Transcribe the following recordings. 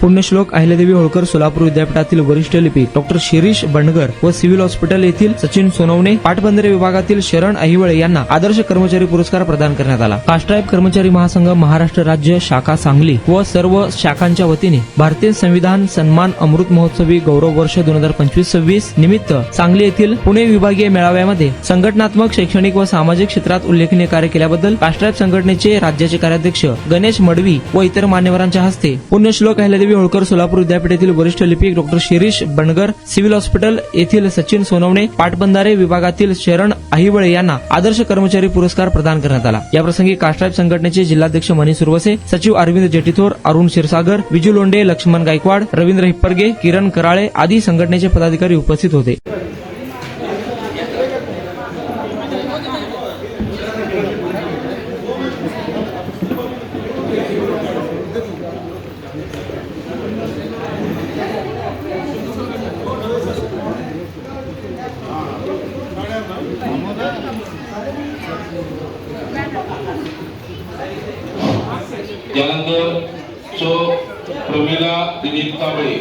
पुण्यश्लोक अहिल्यादेवी होळकर सोलापूर विद्यापीठातील वरिष्ठ लिपिक डॉक्टर शिरीष बंडगर व सिव्हिल हॉस्पिटल येथील सचिन सोनवणे, पाटबंधारे विभागातील शरण अहिवळे यांना आदर्श कर्मचारी पुरस्कार प्रदान करण्यात आला. फास्ट्रॅग कर्मचारी महासंघ महाराष्ट्र राज्य शाखा सांगली व सर्व शाखांच्या वतीने भारतीय संविधान सन्मान अमृत महोत्सवी गौरव वर्ष 2025-26 निमित्त सांगली येथील पुणे विभागीय मेळाव्यामध्ये संघटनात्मक, शैक्षणिक व सामाजिक क्षेत्रात उल्लेखनीय कार्य केल्याबद्दल फास्ट्रॅग संघटनेचे राज्याचे कार्याध्यक्ष गणेश मडवी व इतर मान्यवरांच्या हस्ते पुण्यश्लोक अहिल्यादेवी होळकर सोलापूर विद्यापीठातील वरिष्ठ लिपिक doctor Shirish Bandgar, civil hospital येथील सचिन सोनवणे, पाटबंधारे विभागातील शरण अहिवळे यांना आदर्श कर्मचारी पुरस्कार प्रदान करण्यात आला. याप्रसंगी कास्ट्राईब संघटनेचे जिल्हाध्यक्ष मनीष सुरवसे, सचिव अरविंद जेटीथोर, अरुण क्षीरसागर, विजू लोंढे, लक्ष्मण गायकवाड, रवींद्र हिप्परगे, किरण कराळे आदी संघटनेचे पदाधिकारी उपस्थित होते. त्यानंतर प्रमिला दिलीप कांबळे,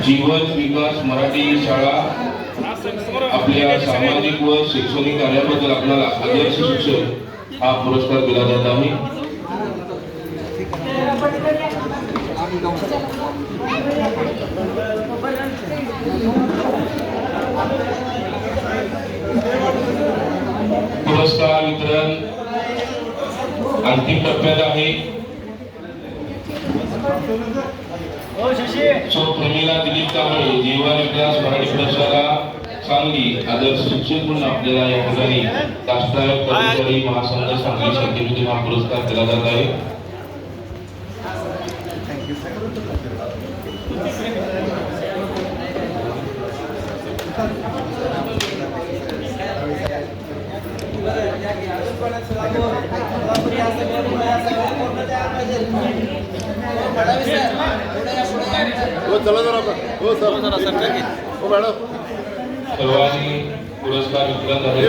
जीवन विकास मराठी शाळा, आपल्या सामाजिक व शैक्षणिक कार्याबद्दल आपल्याला आदर्श शिक्षक हा पुरस्कार दिला जात आहे. पुरस्कार वितरण अंतिम टप्प्यात आहे. प्रमिला दिलीप कांबळे, जीवन विकास मराठी प्रशाला सांगली आदर्श शिक्षक म्हणून आपल्याला या ठिकाणी कास्ट्राईब कर्मचारी महासंघ सांगली शाखेतून हा पुरस्कार दिला जात आहे. सर्वांनी पुरस्कार वितरण झाले.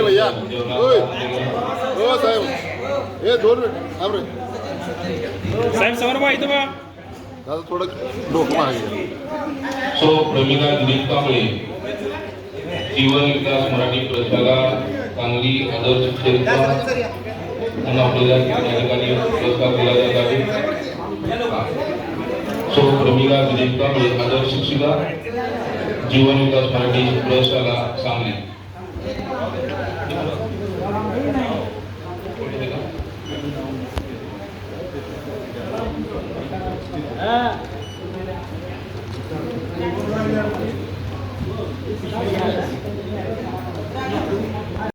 प्रमिला दिलीप कांबळे, जीवन विकास मराठी प्रशाला सांगली आदर्श शिक्षक म्हणून आपल्याला या ठिकाणी पुरस्कार दिला जात आहे. प्रमिला दिलीप कांबळे, आदर्श शिक्षिका, जीवन विकास मराठी प्रशाला सांगली. Yeah.